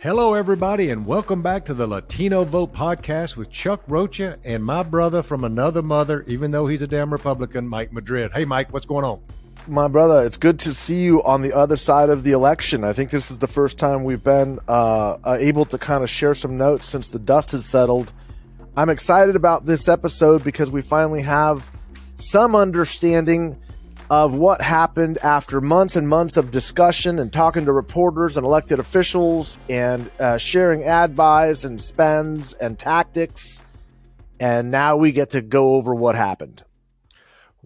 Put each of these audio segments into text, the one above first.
Hello, everybody, and welcome back to the Latino Vote Podcast with Chuck Rocha and my brother from another mother, even though he's a damn Republican, Mike Madrid. Hey, Mike, what's going on? My brother, it's good to see you on the other side of the election. I think this is the first time we've been able to kind of share some notes since the dust has settled. I'm excited about this episode because we finally have some understanding of what happened after months and months of discussion and talking to reporters and elected officials and sharing ad buys and spends and tactics. And now we get to go over what happened.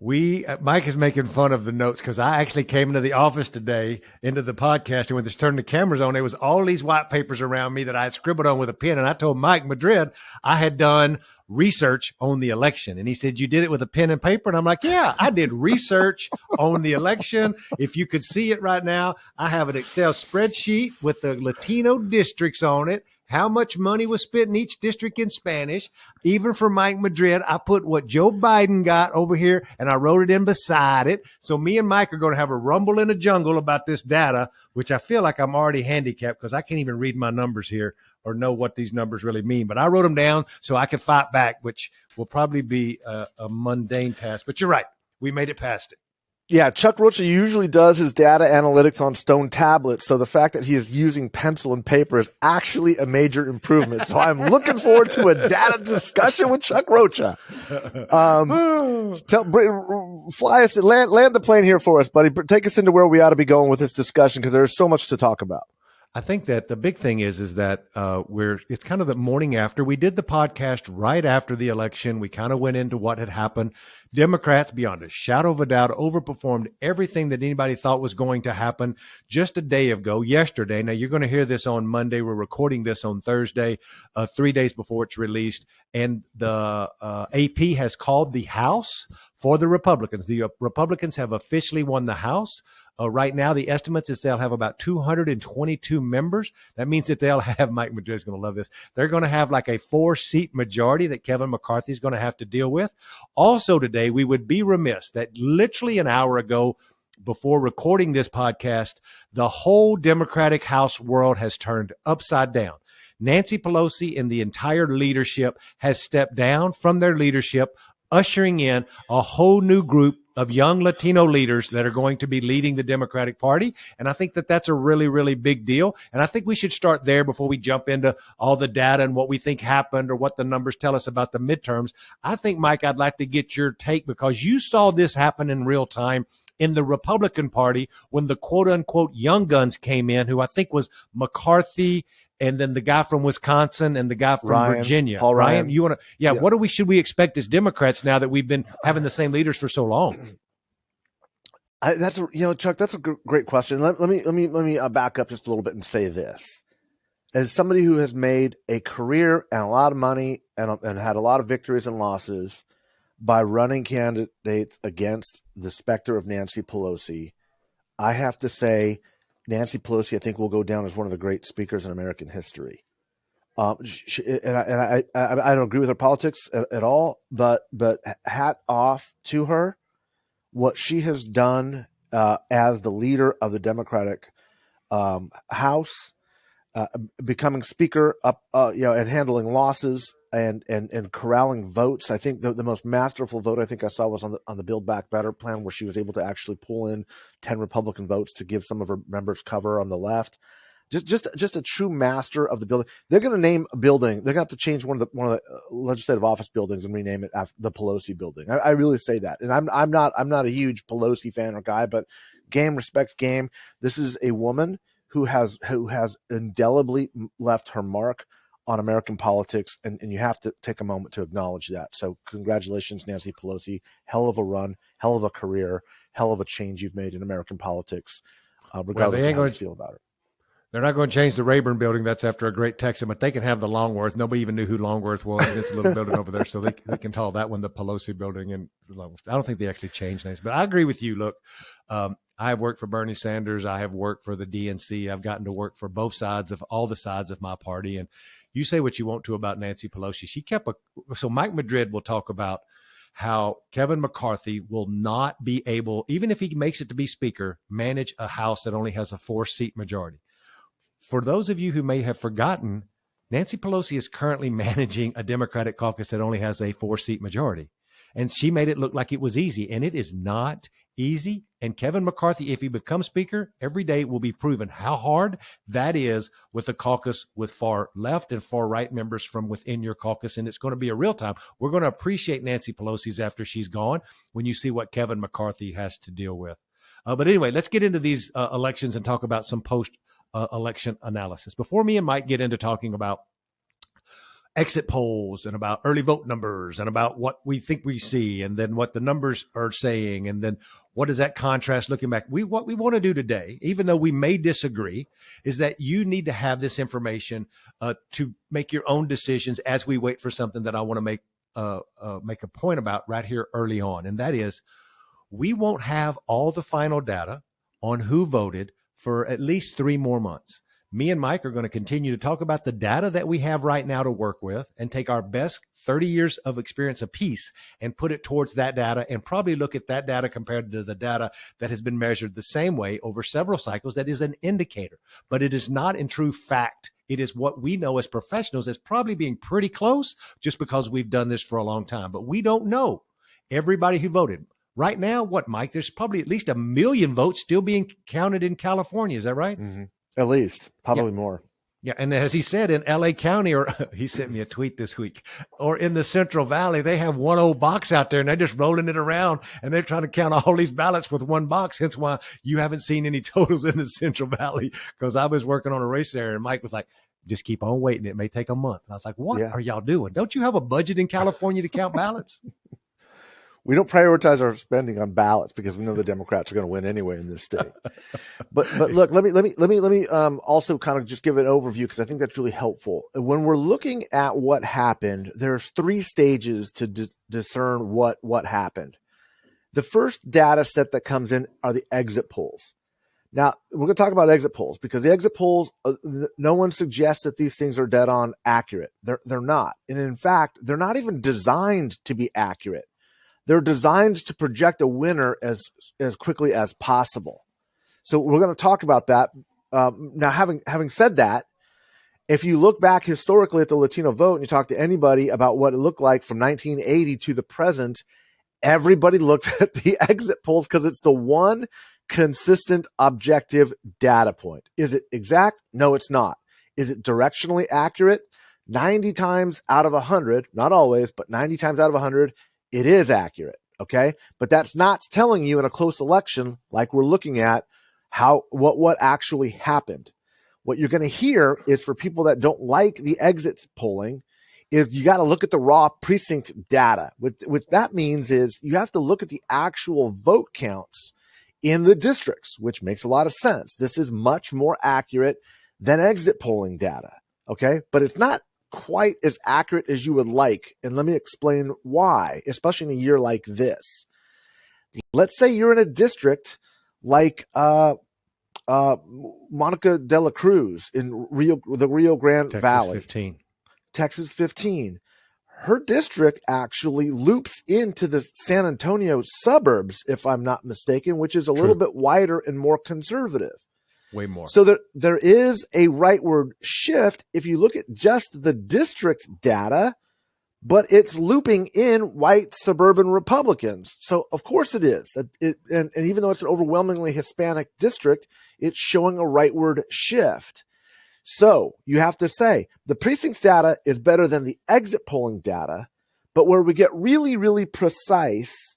Mike is making fun of the notes because I actually came into the office today, into the podcast, and when they turned the cameras on, there was all these white papers around me that I had scribbled on with a pen. And I told Mike Madrid I had done research on the election. And he said, "You did it with a pen and paper?" And I'm like, "Yeah, I did research on the election. If you could see it right now, I have an Excel spreadsheet with the Latino districts on it. How much money was spent in each district in Spanish. Even for Mike Madrid, I put what Joe Biden got over here and I wrote it in beside it. So me and Mike are going to have a rumble in a jungle about this data, which I feel like I'm already handicapped because I can't even read my numbers here or know what these numbers really mean. But I wrote them down so I could fight back, which will probably be a mundane task. But you're right. We made it past it. Yeah, Chuck Rocha usually does his data analytics on stone tablets, so the fact that he is using pencil and paper is actually a major improvement. So I'm looking forward to a data discussion with Chuck Rocha. Fly us, land the plane here for us, buddy. Take us into where we ought to be going with this discussion because there's so much to talk about. I think that the big thing is that it's kind of the morning after. We did the podcast right after the election. We kind of went into what had happened. Democrats, beyond a shadow of a doubt, overperformed everything that anybody thought was going to happen just a day ago, yesterday. Now, you're going to hear this on Monday. We're recording this on Thursday, 3 days before it's released. And the AP has called the House for the Republicans. The Republicans have officially won the House. Right now, the estimates is they'll have about 222 members. That means that they'll have, Mike Madrid's going to love this, they're going to have like a 4-seat majority that Kevin McCarthy is going to have to deal with. Also today, we would be remiss that literally an hour ago, before recording this podcast, the whole Democratic House world has turned upside down. Nancy Pelosi and the entire leadership has stepped down from their leadership, ushering in a whole new group of young Latino leaders that are going to be leading the Democratic Party. And I think that that's a really, really big deal. And I think we should start there before we jump into all the data and what we think happened or what the numbers tell us about the midterms. I think, Mike, I'd like to get your take because you saw this happen in real time in the Republican Party when the quote unquote young guns came in, who I think was McCarthy and then the guy from Wisconsin and the guy from Virginia. Paul Ryan. You want to, yeah. What should we expect as Democrats now that we've been having the same leaders for so long? Chuck, that's a great question. Let me back up just a little bit and say this. As somebody who has made a career and a lot of money and had a lot of victories and losses by running candidates against the specter of Nancy Pelosi, I have to say Nancy Pelosi, I think, will go down as one of the great speakers in American history. I don't agree with her politics at all, but hat off to her. What she has done as the leader of the Democratic House, becoming speaker and handling losses and corralling votes. I think the most masterful vote I think I saw was on the Build Back Better plan, where she was able to actually pull in 10 Republican votes to give some of her members cover on the left. Just a true master of the building. They're going to name a building. They're going to have to change one of the legislative office buildings and rename it after the Pelosi building. I really say that. And I'm not a huge Pelosi fan or guy, but game respects game. This is a woman who has indelibly left her mark on American politics, and you have to take a moment to acknowledge that. So congratulations, Nancy Pelosi. Hell of a run, hell of a career, hell of a change you've made in American politics, regardless of how you feel about it. They're not going to change the Rayburn building. That's after a great Texan, but they can have the Longworth. Nobody even knew who Longworth was. It's a little building over there, so they can call that one the Pelosi building. And I don't think they actually changed names, but I agree with you. Look, I have worked for Bernie Sanders. I have worked for the DNC. I've gotten to work for all the sides of my party. And you say what you want to about Nancy Pelosi. So Mike Madrid will talk about how Kevin McCarthy will not be able, even if he makes it to be speaker, manage a House that only has a 4-seat majority. for those of you who may have forgotten, Nancy Pelosi is currently managing a Democratic caucus that only has a 4-seat majority. And she made it look like it was easy, and it is not easy. And Kevin McCarthy, if he becomes speaker, every day will be proven how hard that is with a caucus with far left and far right members from within your caucus. And it's going to be a real time. We're going to appreciate Nancy Pelosi's after she's gone when you see what Kevin McCarthy has to deal with. But anyway, let's get into these elections and talk about some post-election analysis. Before me and Mike get into talking about exit polls and about early vote numbers and about what we think we see and then what the numbers are saying and then what is that contrast looking back. What we want to do today, even though we may disagree, is that you need to have this information to make your own decisions as we wait for something that I want to make a point about right here early on. And that is, we won't have all the final data on who voted for at least 3 more months. Me and Mike are going to continue to talk about the data that we have right now to work with and take our best 30 years of experience apiece and put it towards that data and probably look at that data compared to the data that has been measured the same way over several cycles. That is an indicator, but it is not in true fact. It is what we know as professionals as probably being pretty close just because we've done this for a long time, but we don't know everybody who voted. Right now, what, Mike? There's probably at least 1 million votes still being counted in California. Is that right? Mm-hmm. At least, probably more. Yeah. And as he said, in LA County, or he sent me a tweet this week, or in the Central Valley, they have one old box out there and they're just rolling it around and they're trying to count all these ballots with one box. Hence why you haven't seen any totals in the Central Valley, because I was working on a race there and Mike was like, just keep on waiting. It may take a month. And I was like, what are y'all doing? Don't you have a budget in California to count ballots? We don't prioritize our spending on ballots because we know the Democrats are going to win anyway in this state. But look, let me also kind of just give an overview because I think that's really helpful. When we're looking at what happened, there's 3 stages to discern what happened. The first data set that comes in are the exit polls. Now, we're going to talk about exit polls because the exit polls, no one suggests that these things are dead on accurate. They're not. And in fact, they're not even designed to be accurate. They're designed to project a winner as quickly as possible. So we're going to talk about that. Now, having said that, if you look back historically at the Latino vote and you talk to anybody about what it looked like from 1980 to the present, everybody looked at the exit polls because it's the one consistent objective data point. Is it exact? No, it's not. Is it directionally accurate? 90 times out of 100, not always, but 90 times out of 100, it is accurate, okay? But that's not telling you in a close election like we're looking at what actually happened. What you're going to hear is for people that don't like the exit polling is you got to look at the raw precinct data. What that means is you have to look at the actual vote counts in the districts, which makes a lot of sense. This is much more accurate than exit polling data, okay? But it's not quite as accurate as you would like. And let me explain why, especially in a year like this. Let's say you're in a district like Monica de la Cruz in the Rio Grande Valley. 15. Texas 15. Her district actually loops into the San Antonio suburbs, if I'm not mistaken, which is a little bit wider and more conservative. Way more. So there is a rightward shift if you look at just the district data, but it's looping in white suburban Republicans. So of course it is. And even though it's an overwhelmingly Hispanic district, it's showing a rightward shift. So you have to say the precincts data is better than the exit polling data, but where we get really, really precise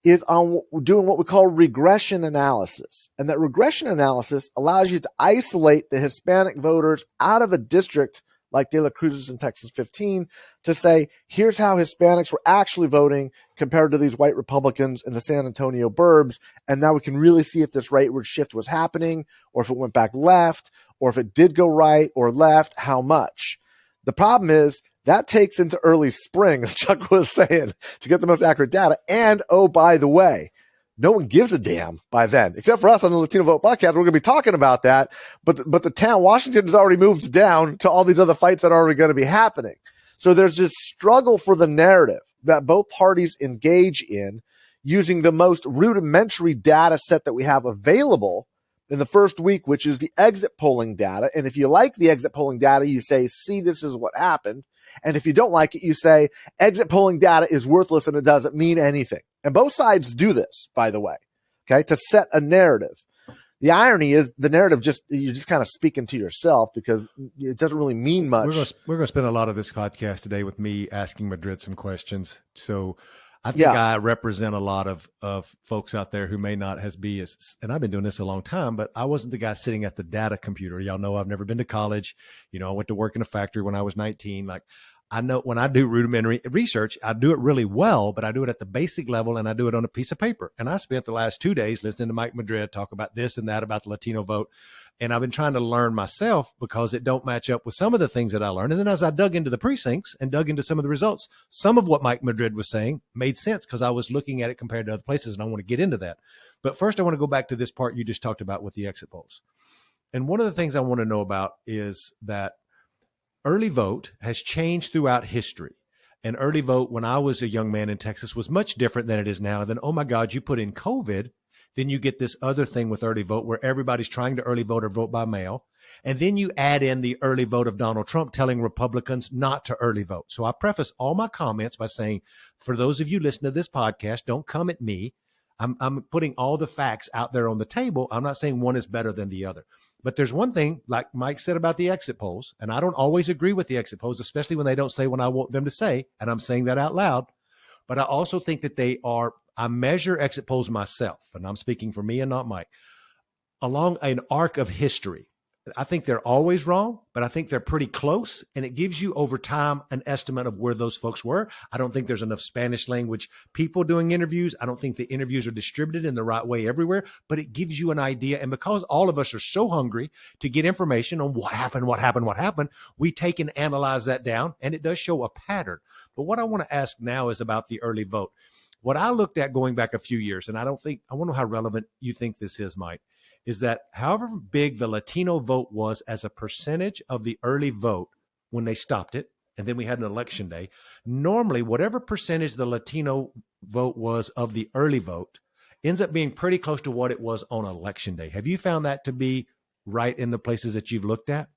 is on doing what we call regression analysis. And that regression analysis allows you to isolate the Hispanic voters out of a district like De La Cruz's in Texas 15 to say, here's how Hispanics were actually voting compared to these white Republicans in the San Antonio burbs. And now we can really see if this rightward shift was happening or if it went back left or if it did go right or left, how much. The problem is that takes into early spring, as Chuck was saying, to get the most accurate data. And, oh, by the way, no one gives a damn by then, except for us on the Latino Vote podcast. We're going to be talking about that. But the town, Washington, has already moved down to all these other fights that are already going to be happening. So there's this struggle for the narrative that both parties engage in using the most rudimentary data set that we have available, in the first week, which is the exit polling data. And if you like the exit polling data, you say, see, this is what happened. And if you don't like it, you say exit polling data is worthless and it doesn't mean anything. And both sides do this, by the way, okay, to set a narrative. The irony is the narrative you're just kind of speaking to yourself because it doesn't really mean much. We're going to spend a lot of this podcast today with me asking Madrid some questions. So I think I represent a lot of folks out there who may not be as, and I've been doing this a long time, but I wasn't the guy sitting at the data computer. Y'all know I've never been to college. I went to work in a factory when I was 19. Like, I know when I do rudimentary research, I do it really well, but I do it at the basic level and I do it on a piece of paper. And I spent the last 2 days listening to Mike Madrid talk about this and that about the Latino vote. And I've been trying to learn myself because it don't match up with some of the things that I learned. And then as I dug into the precincts and dug into some of the results, some of what Mike Madrid was saying made sense because I was looking at it compared to other places. And I want to get into that. But first, I want to go back to this part you just talked about with the exit polls. And one of the things I want to know about is that early vote has changed throughout history. And early vote, when I was a young man in Texas, was much different than it is now. And then, oh my God, you put in COVID, then you get this other thing with early vote where everybody's trying to early vote or vote by mail. And then you add in the early vote of Donald Trump telling Republicans not to early vote. So I preface all my comments by saying, for those of you listening to this podcast, don't come at me. I'm putting all the facts out there on the table. I'm not saying one is better than the other. But there's one thing, like Mike said about the exit polls, and I don't always agree with the exit polls, especially when they don't say what I want them to say, and I'm saying that out loud. But I also think that I measure exit polls myself, and I'm speaking for me and not Mike, along an arc of history. I think they're always wrong, but I think they're pretty close. And it gives you over time an estimate of where those folks were. I don't think there's enough Spanish language people doing interviews. I don't think the interviews are distributed in the right way everywhere, but it gives you an idea. And because all of us are so hungry to get information on what happened, we take and analyze that down, and it does show a pattern. But what I want to ask now is about the early vote. What I looked at going back a few years, and I want to know how relevant you think this is, Mike, is that however big the Latino vote was as a percentage of the early vote when they stopped it, and then we had an election day, normally whatever percentage the Latino vote was of the early vote ends up being pretty close to what it was on election day. Have you found that to be right in the places that you've looked at?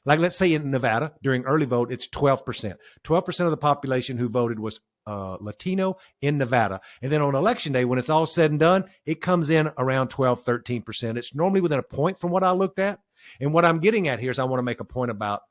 Like, let's say in Nevada, during early vote, it's 12%. 12% of the population who voted was Latino in Nevada. And then on election day, when it's all said and done, it comes in around 12, 13%. It's normally within a point from what I looked at. And what I'm getting at here is I want to make a point about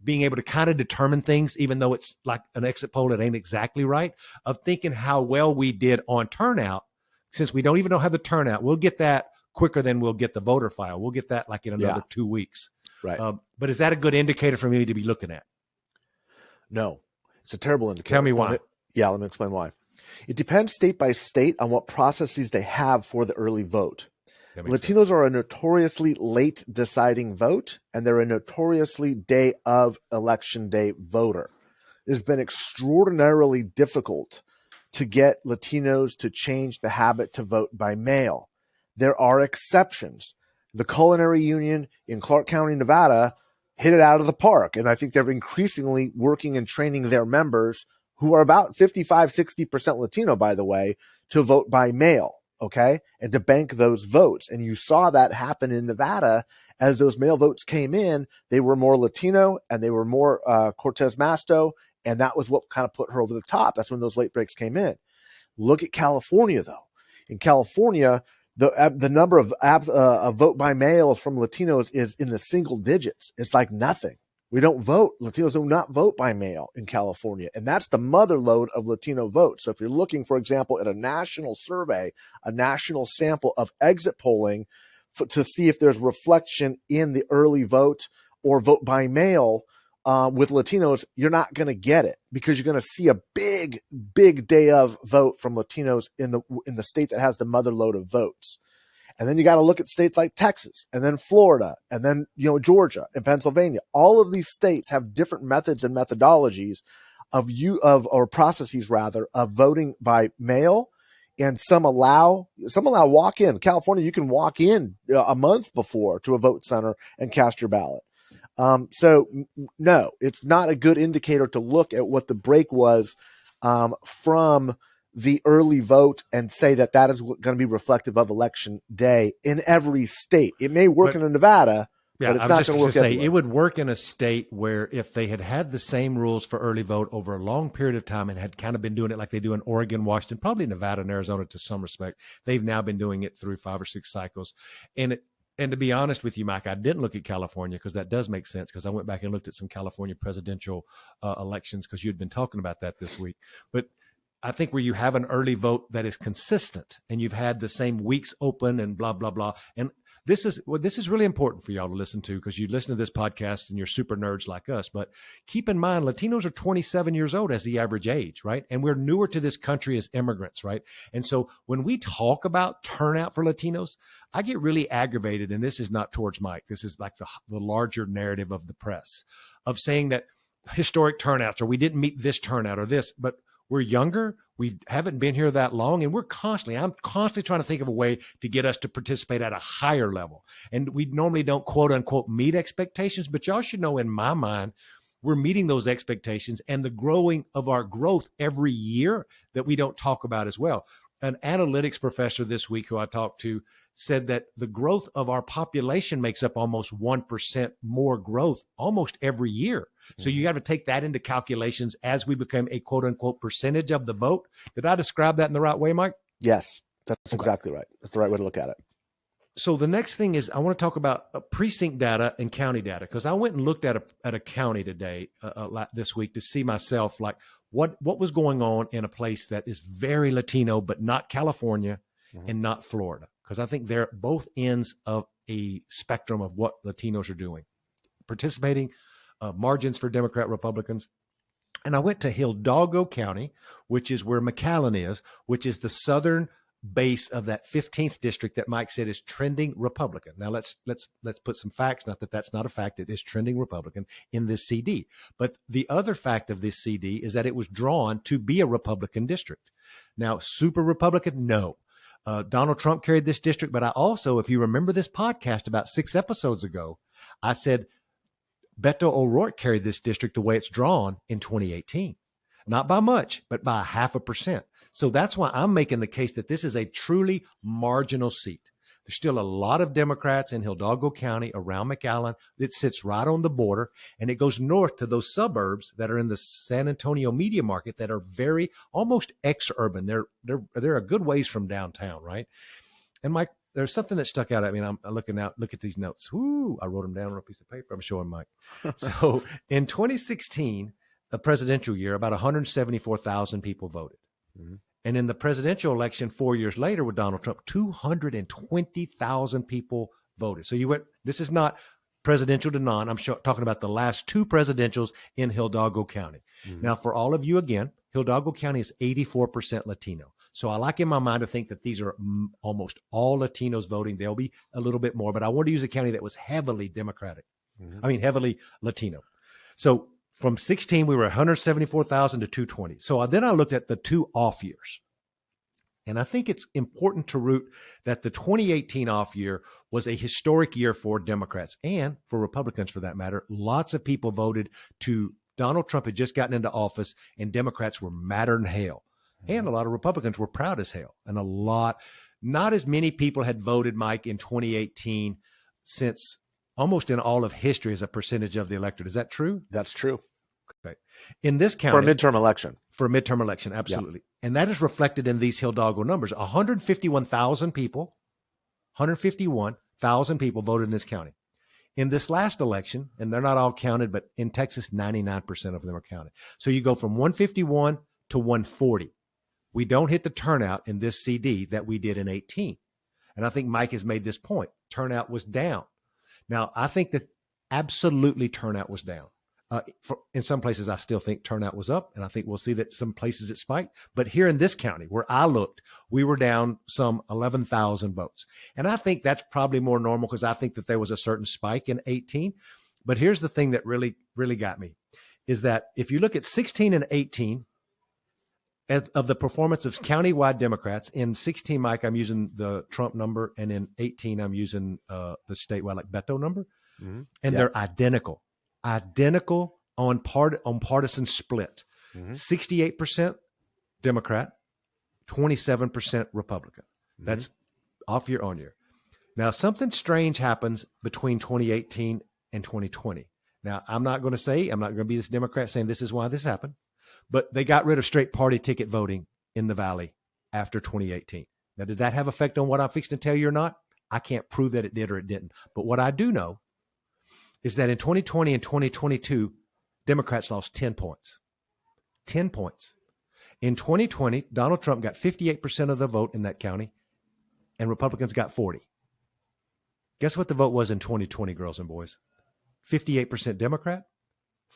being able to kind of determine things, even though it's like an exit poll that ain't exactly right, of thinking how well we did on turnout. Since we don't even know how the turnout, we'll get that quicker than we'll get the voter file. We'll get that like in another 2 weeks. Right. But is that a good indicator for me to be looking at? No. It's a terrible indicator. Tell me why. Let me explain why. It depends state by state on what processes they have for the early vote. Latinos are a notoriously late deciding vote, and they're a notoriously day of election day voter. It has been extraordinarily difficult to get Latinos to change the habit to vote by mail. There are exceptions. The Culinary Union in Clark County, Nevada, hit it out of the park. And I think they're increasingly working and training their members, who are about 55, 60% Latino, by the way, to vote by mail, okay? And to bank those votes. And you saw that happen in Nevada as those mail votes came in. They were more Latino and they were more Cortez Masto. And that was what kind of put her over the top. That's when those late breaks came in. Look at California, though. In California, the number of vote by mail from Latinos is in the single digits. It's like nothing. We don't vote. Latinos do not vote by mail in California. And that's the mother lode of Latino vote. So if you're looking, for example, at a national survey, a national sample of exit polling to see if there's reflection in the early vote or vote by mail with Latinos, you're not going to get it because you're going to see a big, big day of vote from Latinos in the state that has the mother lode of votes. And then you got to look at states like Texas and then Florida and then, Georgia and Pennsylvania. All of these states have different methods and methodologies or processes rather of voting by mail. And some allow walk in. California, you can walk in a month before to a vote center and cast your ballot. So no, it's not a good indicator to look at what the break was from the early vote and say that that is going to be reflective of election day in every state. It may work in Nevada, yeah, but it's I was not just going going to to work say everywhere. it would work in a state where if they had had the same rules for early vote over a long period of time and had kind of been doing it like they do in Oregon, Washington, probably Nevada and Arizona to some respect, they've now been doing it through 5 or 6 cycles. And to be honest with you, Mike, I didn't look at California because that does make sense because I went back and looked at some California presidential elections because you'd been talking about that this week. But I think where you have an early vote that is consistent and you've had the same weeks open and blah, blah, blah. And this is really important for y'all to listen to because you listen to this podcast and you're super nerds like us. But keep in mind, Latinos are 27 years old as the average age, right? And we're newer to this country as immigrants, right? And so when we talk about turnout for Latinos, I get really aggravated. And this is not towards Mike. This is like the larger narrative of the press of saying that historic turnouts or we didn't meet this turnout or this, but we're younger. We haven't been here that long. And I'm constantly trying to think of a way to get us to participate at a higher level. And we normally don't quote unquote meet expectations, but y'all should know in my mind, we're meeting those expectations and the growing of our growth every year that we don't talk about as well. An analytics professor this week who I talked to said that the growth of our population makes up almost 1% more growth almost every year. So you got to take that into calculations as we become a quote unquote percentage of the vote. Did I describe that in the right way, Mike? Yes, that's exactly right. That's the right way to look at it. So the next thing is I want to talk about precinct data and county data because I went and looked at a county today this week to see myself like what was going on in a place that is very Latino, but not California and not Florida, because I think they're both ends of a spectrum of what Latinos are doing, participating, margins for Democrat, Republicans. And I went to Hidalgo County, which is where McAllen is, which is the southern base of that 15th district that Mike said is trending Republican. Now let's put some facts. Not that that's not a fact. It is trending Republican in this CD. But the other fact of this CD is that it was drawn to be a Republican district. Now, super Republican, no. Donald Trump carried this district, but I also, if you remember this podcast about 6 episodes ago, I said Beto O'Rourke carried this district the way it's drawn in 2018. Not by much, but by 0.5%. So that's why I'm making the case that this is a truly marginal seat. There's still a lot of Democrats in Hidalgo County around McAllen. It sits right on the border, and it goes north to those suburbs that are in the San Antonio media market that are very almost ex-urban. They're a good ways from downtown, right? And Mike, there's something that stuck out at me. And I'm looking out, look at these notes. Whoo, I wrote them down on a piece of paper. I'm showing Mike. So in 2016, a presidential year, about 174,000 people voted. Mm-hmm. And in the presidential election 4 years later with Donald Trump, 220,000 people voted. So you went, this is not presidential to non. I'm talking about the last 2 presidentials in Hidalgo County. Mm-hmm. Now, for all of you, again, Hidalgo County is 84% Latino. So I like in my mind to think that these are almost all Latinos voting. There'll be a little bit more, but I wanted to use a county that was heavily Democratic. Mm-hmm. I mean, heavily Latino. So from 16, we were 174,000 to 220. So then I looked at the 2 off years. And I think it's important to root that the 2018 off year was a historic year for Democrats and for Republicans, for that matter. Lots of people voted to Donald Trump had just gotten into office, and Democrats were madder than hell. And a lot of Republicans were proud as hell. And not as many people had voted, Mike, in 2018 since almost in all of history as a percentage of the electorate. Is that true? That's true. Okay. In this county. For a midterm election. For a midterm election, absolutely. Yeah. And that is reflected in these Hidalgo numbers. 151,000 people voted in this county. In this last election, and they're not all counted, but in Texas, 99% of them are counted. So you go from 151 to 140. We don't hit the turnout in this CD that we did in 18. And I think Mike has made this point. Turnout was down. Now, I think that absolutely turnout was down. In some places, I still think turnout was up, and I think we'll see that some places it spiked. But here in this county, where I looked, we were down some 11,000 votes. And I think that's probably more normal because I think that there was a certain spike in 18. But here's the thing that really, really got me, is that if you look at 16 and 18, of the performance of countywide Democrats, in 16, Mike, I'm using the Trump number, and in 18, I'm using the statewide, like Beto number, and they're identical on partisan split. 68% Democrat, 27% Republican. That's off year on year. Now, something strange happens between 2018 and 2020. Now, I'm not going to be this Democrat saying this is why this happened, but they got rid of straight party ticket voting in the Valley after 2018. Now, did that have effect on what I'm fixing to tell you or not? I can't prove that it did or it didn't. But what I do know is that in 2020 and 2022, Democrats lost 10 points. 10 points. In 2020, Donald Trump got 58% of the vote in that county, and Republicans got 40. Guess what the vote was in 2020, girls and boys? 58% Democrat,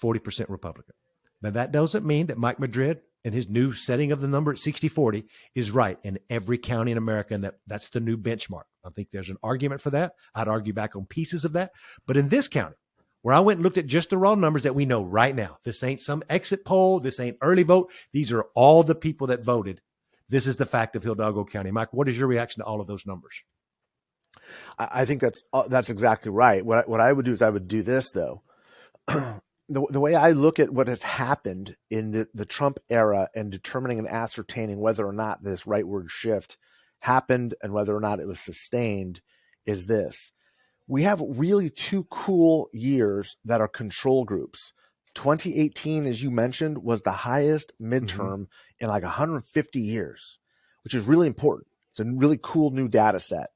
40% Republican. Now, that doesn't mean that Mike Madrid and his new setting of the number at 60-40 is right in every county in America, and that's the new benchmark. I think there's an argument for that. I'd argue back on pieces of that. But in this county, where I went and looked at just the raw numbers that we know right now, this ain't some exit poll, this ain't early vote. These are all the people that voted. This is the fact of Hidalgo County. Mike, what is your reaction to all of those numbers? I think that's exactly right. What I would do is I would do this, though. The way I look at what has happened in the Trump era and determining and ascertaining whether or not this rightward shift happened and whether or not it was sustained is this. We have really two cool years that are control groups. 2018, as you mentioned, was the highest midterm in like 150 years, which is really important. It's a really cool new data set.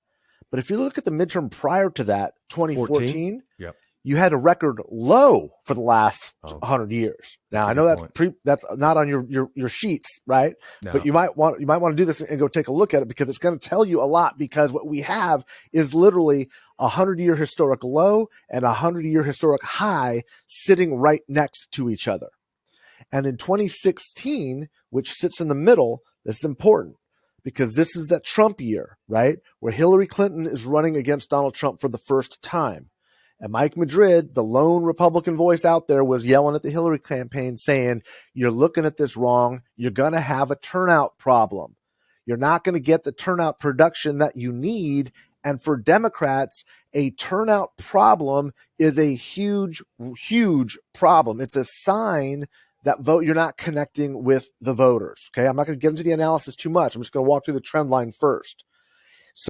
But if you look at the midterm prior to that, 2014, yep, you had a record low for the last 100 years. Now I know that's not on your sheets, right? No. But you might want to do this and go take a look at it, because it's going to tell you a lot, because what we have is literally a 100-year historic low and a 100-year historic high sitting right next to each other. And in 2016, which sits in the middle, this is important, because this is that Trump year, right? Where Hillary Clinton is running against Donald Trump for the first time. And Mike Madrid, the lone Republican voice out there, was yelling at the Hillary campaign saying, you're looking at this wrong. You're going to have a turnout problem. You're not going to get the turnout production that you need. And for Democrats, a turnout problem is a huge, huge problem. It's a sign that you're not connecting with the voters. Okay, I'm not going to get into the analysis too much. I'm just going to walk through the trend line first.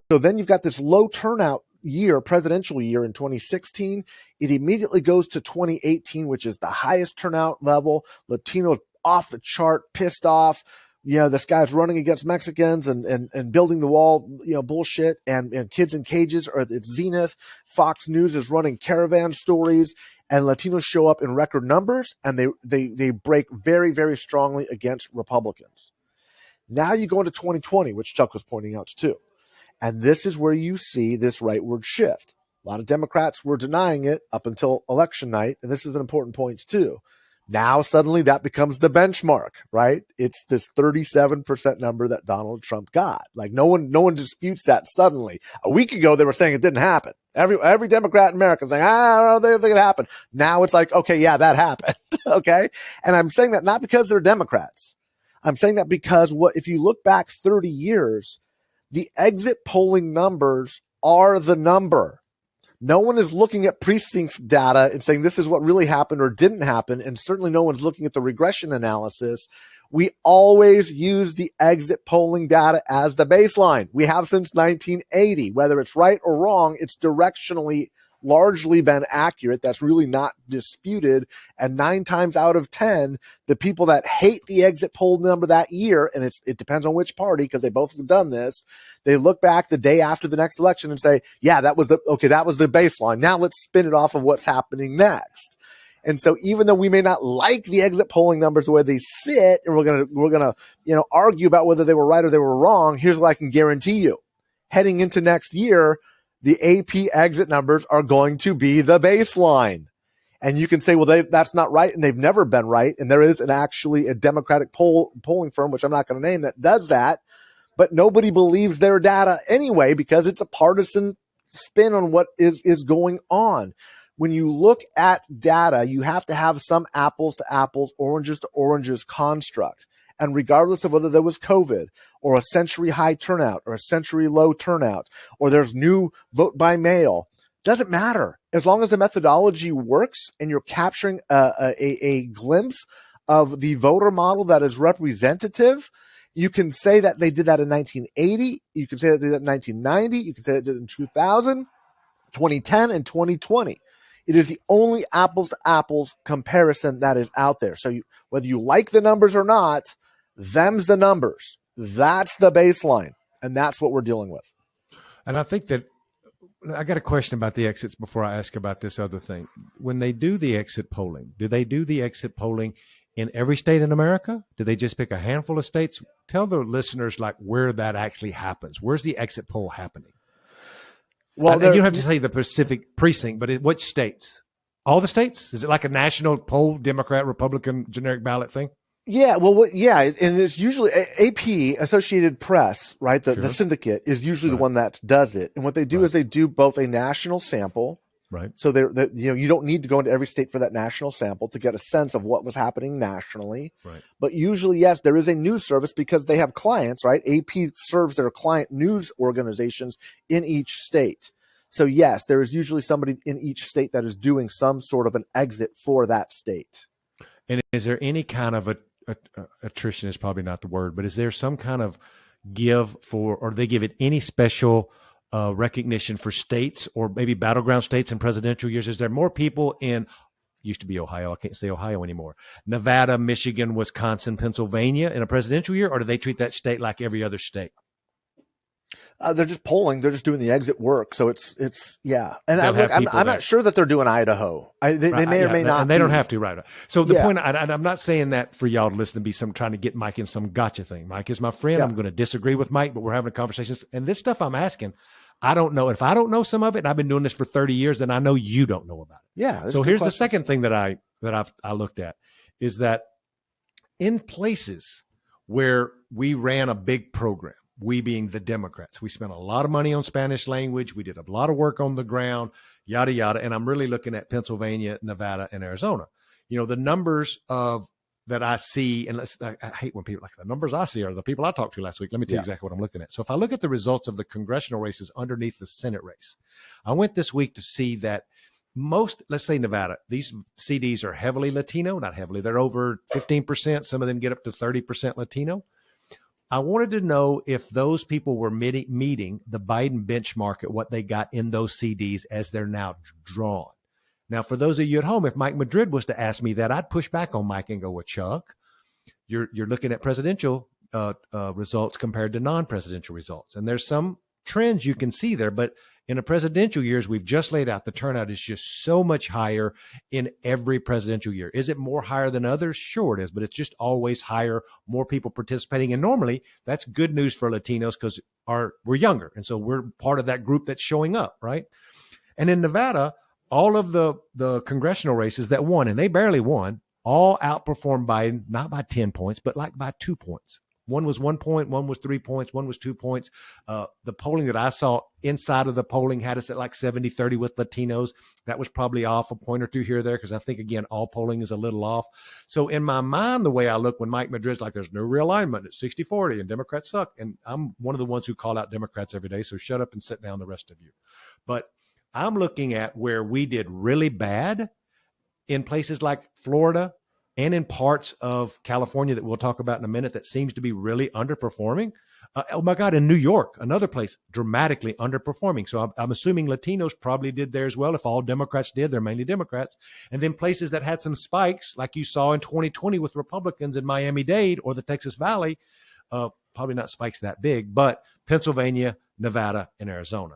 So then you've got this low turnout year, presidential year in 2016. It immediately goes to 2018, which is the highest turnout level. Latino off the chart, pissed off. You know, this guy's running against Mexicans and building the wall, bullshit, and kids in cages are at its zenith. Fox News is running caravan stories, and Latinos show up in record numbers, and they break very, very strongly against Republicans. Now you go into 2020, which Chuck was pointing out too. And this is where you see this rightward shift. A lot of Democrats were denying it up until election night. And this is an important point too. Now suddenly that becomes the benchmark, right? It's this 37% number that Donald Trump got. Like no one disputes that suddenly. A week ago, they were saying it didn't happen. Every Democrat in America is saying, I don't think it happened. Now it's like, okay, yeah, that happened. Okay. And I'm saying that not because they're Democrats. I'm saying that because if you look back 30 years, the exit polling numbers are the number. No one is looking at precincts data and saying this is what really happened or didn't happen. And certainly no one's looking at the regression analysis. We always use the exit polling data as the baseline. We have since 1980. Whether it's right or wrong, it's directionally largely been accurate. That's really not disputed. And 9 times out of 10, the people that hate the exit poll number that year, and it depends on which party, because they both have done this, they look back the day after the next election and say, yeah, that was the baseline. Now let's spin it off of what's happening next. And so even though we may not like the exit polling numbers the way they sit, and we're gonna argue about whether they were right or they were wrong, here's what I can guarantee you. Heading into next year, the AP exit numbers are going to be the baseline. And you can say, well, that's not right, and they've never been right. And there is actually a Democratic polling firm, which I'm not going to name, that does that. But nobody believes their data anyway, because it's a partisan spin on what is going on. When you look at data, you have to have some apples to apples, oranges to oranges construct. And regardless of whether there was COVID or a century high turnout or a century low turnout, or there's new vote by mail, doesn't matter. As long as the methodology works and you're capturing a glimpse of the voter model that is representative, You can say that they did that in 1980. You can say that they did that in 1990. You can say that they did it in 2000, 2010, and 2020. It is the only apples to apples comparison that is out there. So whether you like the numbers or not, them's the numbers. That's the baseline. And that's what we're dealing with. And I think that I got a question about the exits before I ask about this other thing. When they do the exit polling, do they do the exit polling in every state in America? Do they just pick a handful of states? Tell the listeners like where that actually happens. Where's the exit poll happening? Well, you don't have to say the Pacific precinct, but what states? All the states? Is it like a national poll, Democrat, Republican, generic ballot thing? Yeah, well, yeah, and it's usually AP, Associated Press, right? The syndicate is usually the one that does it. And what they do is they do both a national sample. Right. So you don't need to go into every state for that national sample to get a sense of what was happening nationally. Right. But usually, yes, there is a news service because they have clients, right? AP serves their client news organizations in each state. So yes, there is usually somebody in each state that is doing some sort of an exit for that state. And is there any kind of attrition is probably not the word, but is there some kind of give for, or do they give it any special recognition for states or maybe battleground states in presidential years? Is there more people in, used to be Ohio, I can't say Ohio anymore, Nevada, Michigan, Wisconsin, Pennsylvania in a presidential year, or do they treat that state like every other state? They're just polling. They're just doing the exit work. So it's yeah. And I'm not sure that they're doing Idaho. They may or may not. And they don't have to, right? So the point, I'm not saying that for y'all to listen to be trying to get Mike in some gotcha thing. Mike is my friend. I'm going to disagree with Mike, but we're having conversations. And this stuff I'm asking, I don't know. If I don't know some of it, and I've been doing this for 30 years, then I know you don't know about it. Yeah. So here's the second thing that I looked at is that in places where we ran a big program, we being the Democrats, we spent a lot of money on Spanish language. We did a lot of work on the ground, yada, yada. And I'm really looking at Pennsylvania, Nevada, and Arizona. You know, the numbers that I see, and I hate when people, like the numbers I see are the people I talked to last week. Let me tell you exactly what I'm looking at. So if I look at the results of the congressional races underneath the Senate race, I went this week to see that most, let's say Nevada, these CDs are heavily Latino, not heavily. They're over 15%. Some of them get up to 30% Latino. I wanted to know if those people were meeting the Biden benchmark at what they got in those CDs as they're now drawn. Now, for those of you at home, if Mike Madrid was to ask me that, I'd push back on Mike and go, well, Chuck, you're looking at presidential results compared to non-presidential results. And there's some trends you can see there, but in a presidential years, we've just laid out, the turnout is just so much higher in every presidential year. Is it more higher than others? Sure it is, but it's just always higher, more people participating. And normally that's good news for Latinos because we're younger. And so we're part of that group that's showing up, right? And in Nevada, all of the congressional races that won, and they barely won, all outperformed Biden, not by 10 points, but like by 2 points. One was 1 point, one was 3 points, one was 2 points. The polling that I saw inside of the polling had us at like 70-30 with Latinos. That was probably off a point or two here or there because I think, again, all polling is a little off. So in my mind, the way I look when Mike Madrid's like, there's no realignment, it's 60-40 and Democrats suck. And I'm one of the ones who call out Democrats every day, so shut up and sit down, the rest of you. But I'm looking at where we did really bad in places like Florida, and in parts of California that we'll talk about in a minute that seems to be really underperforming. Oh my God, in New York, another place dramatically underperforming. So I'm assuming Latinos probably did there as well. If all Democrats did, they're mainly Democrats. And then places that had some spikes, like you saw in 2020 with Republicans in Miami-Dade or the Texas Valley, probably not spikes that big, but Pennsylvania, Nevada, and Arizona.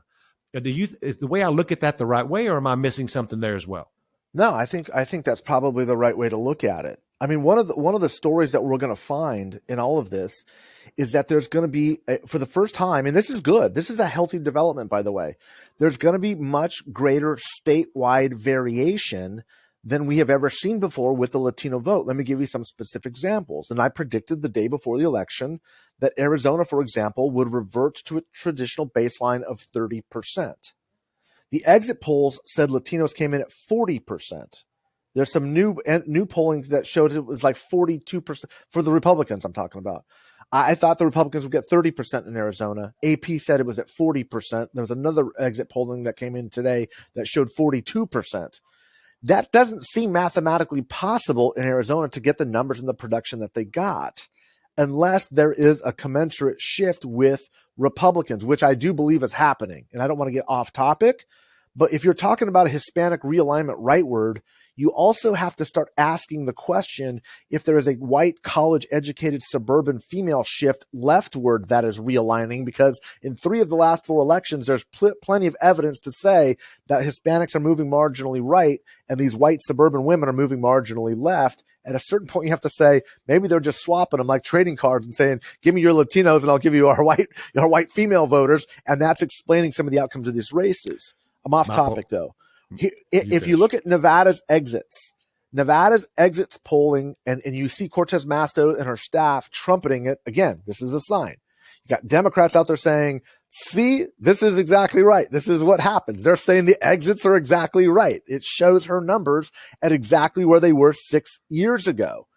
Is the way I look at that the right way, or am I missing something there as well? No, I think that's probably the right way to look at it. I mean, one of the stories that we're going to find in all of this is that there's going to be, for the first time, and this is good. This is a healthy development, by the way. There's going to be much greater statewide variation than we have ever seen before with the Latino vote. Let me give you some specific examples. And I predicted the day before the election that Arizona, for example, would revert to a traditional baseline of 30%. The exit polls said Latinos came in at 40%. There's some new polling that showed it was like 42% for the Republicans I'm talking about. I thought the Republicans would get 30% in Arizona. AP said it was at 40%. There was another exit polling that came in today that showed 42%. That doesn't seem mathematically possible in Arizona to get the numbers and the production that they got. unless there is a commensurate shift with Republicans, which I do believe is happening. And I don't want to get off topic, but if you're talking about a Hispanic realignment rightward, you also have to start asking the question if there is a white college educated suburban female shift leftward that is realigning, because in 3 of the last 4 elections, there's plenty of evidence to say that Hispanics are moving marginally right and these white suburban women are moving marginally left. At a certain point, you have to say, maybe they're just swapping them like trading cards and saying, give me your Latinos and I'll give you our white female voters. And that's explaining some of the outcomes of these races. I'm off topic though. If you look at Nevada's exits polling, and you see Cortez Masto and her staff trumpeting it, again, this is a sign. You got Democrats out there saying, see, this is exactly right. This is what happens. They're saying the exits are exactly right. It shows her numbers at exactly where they were 6 years ago.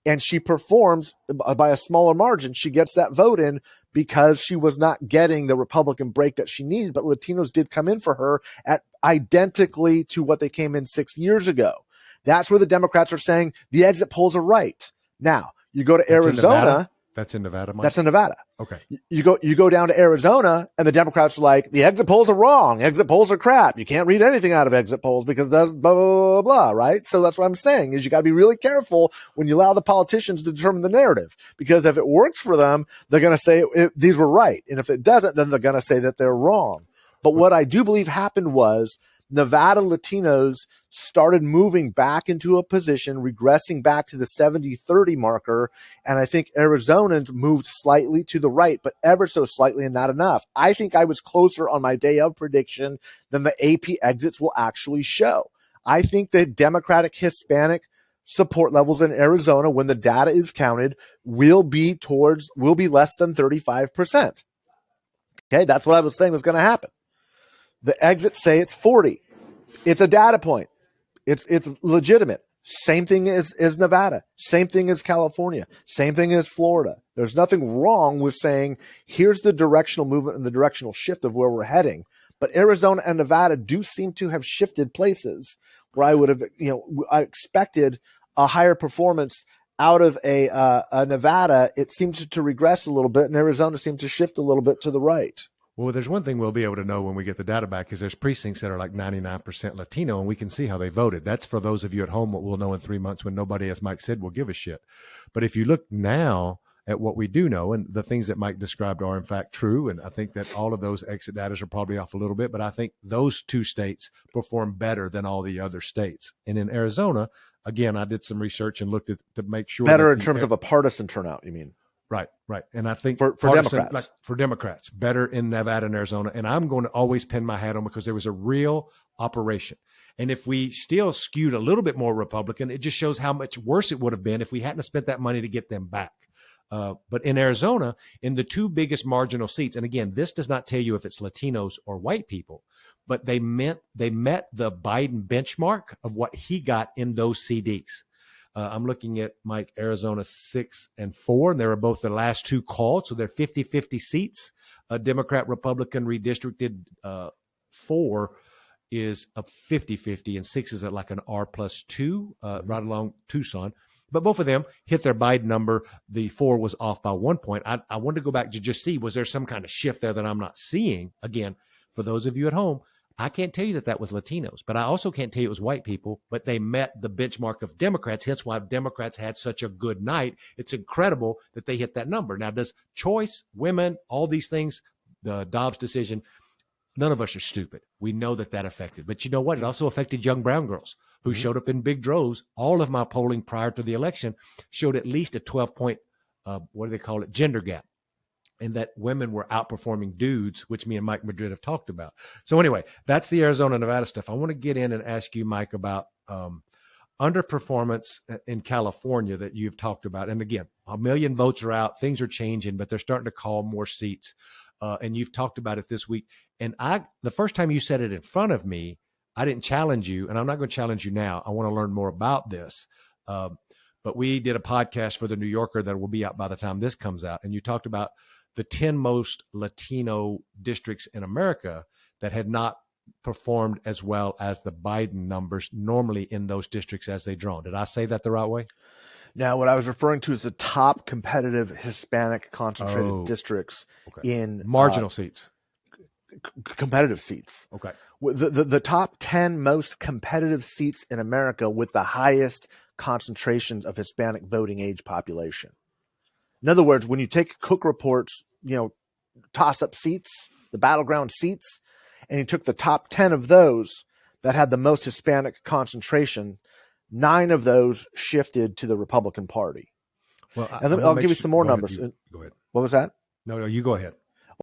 And she performs by a smaller margin. She gets that vote in because she was not getting the Republican break that she needed. But Latinos did come in for her at identically to what they came in 6 years ago. That's where the Democrats are saying the exit polls are right. Now, you go to Arizona. That's in Nevada, Mike? That's in Nevada. Okay. You go down to Arizona, and the Democrats are like, the exit polls are wrong. Exit polls are crap. You can't read anything out of exit polls because that's blah, blah, blah, blah, right? So that's what I'm saying is you got to be really careful when you allow the politicians to determine the narrative, because if it works for them, they're going to say these were right. And if it doesn't, then they're going to say that they're wrong. But what I do believe happened was Nevada Latinos started moving back into a position, regressing back to the 70-30 marker. And I think Arizonans moved slightly to the right, but ever so slightly and not enough. I think I was closer on my day of prediction than the AP exits will actually show. I think the Democratic Hispanic support levels in Arizona, when the data is counted, will be less than 35%. Okay, that's what I was saying was going to happen. The exits say it's 40. It's a data point. It's legitimate. Same thing as Nevada. Same thing as California. Same thing as Florida. There's nothing wrong with saying, here's the directional movement and the directional shift of where we're heading. But Arizona and Nevada do seem to have shifted places where I would have, I expected a higher performance out of a Nevada. It seems to regress a little bit, and Arizona seems to shift a little bit to the right. Well, there's one thing we'll be able to know when we get the data back, is there's precincts that are like 99% Latino, and we can see how they voted. That's for those of you at home what we'll know in 3 months when nobody, as Mike said, will give a shit. But if you look now at what we do know, and the things that Mike described are in fact true, and I think that all of those exit data are probably off a little bit, but I think those 2 states perform better than all the other states. And in Arizona, again, I did some research and looked at to make sure. Better in terms of a partisan turnout, you mean? Right. And I think for Democrats, like for Democrats, better in Nevada and Arizona. And I'm going to always pin my hat on, because there was a real operation. And if we still skewed a little bit more Republican, it just shows how much worse it would have been if we hadn't spent that money to get them back. But in Arizona, in the 2 biggest marginal seats, and again, this does not tell you if it's Latinos or white people, but they met the Biden benchmark of what he got in those CDs. I'm looking at Mike, Arizona 6 and 4, and they were both the last 2 called. So they're 50-50 seats. Democrat, Republican redistricted 4 is a 50-50, and 6 is at like an R+2, right along Tucson. But both of them hit their Biden number. The 4 was off by 1 point. I wanted to go back to just see, was there some kind of shift there that I'm not seeing? Again, for those of you at home, I can't tell you that was Latinos, but I also can't tell you it was white people, but they met the benchmark of Democrats. That's why Democrats had such a good night. It's incredible that they hit that number. Now, does choice, women, all these things, the Dobbs decision, none of us are stupid. We know that affected. But you know what? It also affected young brown girls who showed up in big droves. All of my polling prior to the election showed at least a 12-point, gender gap. And that women were outperforming dudes, which me and Mike Madrid have talked about. So anyway, that's the Arizona, Nevada stuff. I want to get in and ask you, Mike, about underperformance in California that you've talked about. And again, 1 million votes are out. Things are changing, but they're starting to call more seats. And you've talked about it this week. And the first time you said it in front of me, I didn't challenge you, and I'm not going to challenge you now. I want to learn more about this. But we did a podcast for the New Yorker that will be out by the time this comes out. And you talked about the 10 most Latino districts in America that had not performed as well as the Biden numbers normally in those districts as they drawn. Did I say that the right way? Now, what I was referring to is the top competitive Hispanic concentrated districts in marginal seats, competitive seats. Okay. The top 10 most competitive seats in America with the highest concentrations of Hispanic voting age population. In other words, when you take Cook Report's, toss up seats, the battleground seats, and you took the top 10 of those that had the most Hispanic concentration, 9 of those shifted to the Republican Party. Well, I'll give you some more numbers. Go ahead. What was that? No, you go ahead.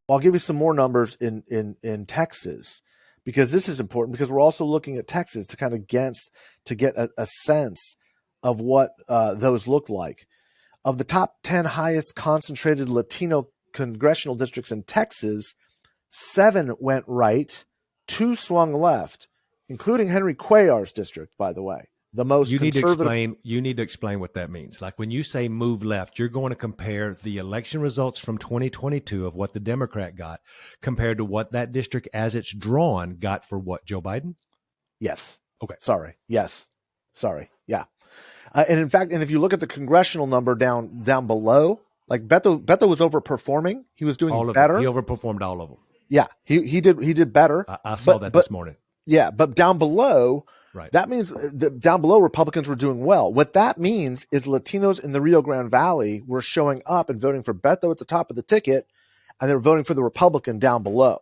Well, I'll give you some more numbers in Texas, because this is important, because we're also looking at Texas to kind of get a sense of what those look like. Of the top 10 highest concentrated Latino congressional districts in Texas, 7 went right, 2 swung left, including Henry Cuellar's district, by the way. The most conservative. You need to explain what that means. Like when you say move left, you're going to compare the election results from 2022 of what the Democrat got compared to what that district as it's drawn got for what, Joe Biden? Yes. Okay. Sorry. Yes. Sorry. Yeah. And in fact, if you look at the congressional number down below, like Beto was overperforming. He was doing better. He overperformed all of them. Yeah. He did better. I saw that this morning. Yeah. But down below, right. That means that down below, Republicans were doing well. What that means is Latinos in the Rio Grande Valley were showing up and voting for Beto at the top of the ticket, and they were voting for the Republican down below.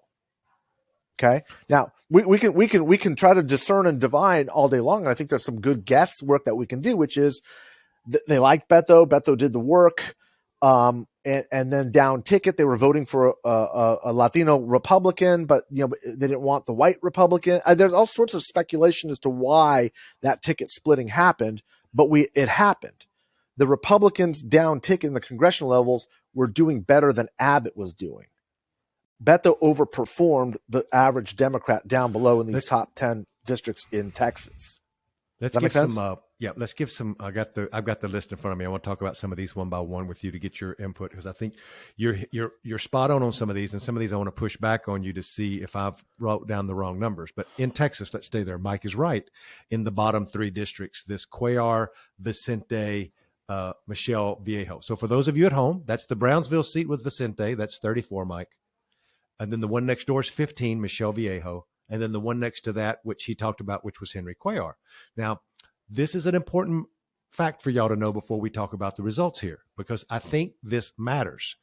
Okay. Now we can try to discern and divine all day long. And I think there's some good guesswork that we can do, which is they liked Beto. Beto did the work. And then down ticket, they were voting for a Latino Republican, but they didn't want the white Republican. There's all sorts of speculation as to why that ticket splitting happened, but it happened. The Republicans down ticket in the congressional levels were doing better than Abbott was doing. Beto overperformed the average Democrat down below in these top 10 districts in Texas. Let's give some. Let's give some. I've got the list in front of me. I want to talk about some of these one by one with you to get your input, because I think you're spot on some of these, and some of these I want to push back on you to see if I've wrote down the wrong numbers. But in Texas, let's stay there. Mike is right. In the bottom 3 districts, this Cuellar, Vicente, Michelle Viejo. So for those of you at home, that's the Brownsville seat with Vicente. That's 34, Mike. And then the one next door is 15, Michelle Viejo. And then the one next to that, which he talked about, which was Henry Cuellar. Now, this is an important fact for y'all to know before we talk about the results here, because I think this matters.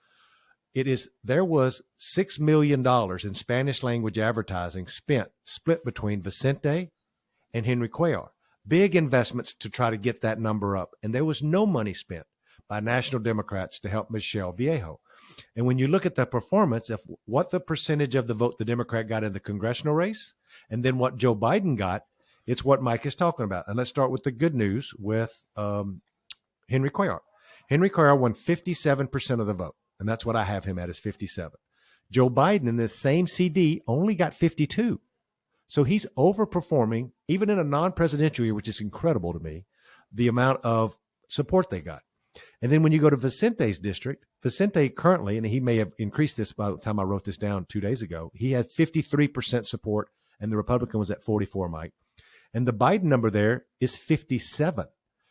There was $6 million in Spanish language advertising split between Vicente and Henry Cuellar. Big investments to try to get that number up. And there was no money spent by national Democrats to help Michelle Viejo. And when you look at the performance of what the percentage of the vote the Democrat got in the congressional race, and then what Joe Biden got, it's what Mike is talking about. And let's start with the good news with Henry Cuellar. Henry Cuellar won 57% of the vote, and that's what I have him at, is 57. Joe Biden in this same CD only got 52. So he's overperforming, even in a non-presidential year, which is incredible to me, the amount of support they got. And then when you go to Vicente's district, Vicente currently, and he may have increased this by the time I wrote this down 2 days ago, he has 53% support, and the Republican was at 44, Mike. And the Biden number there is 57.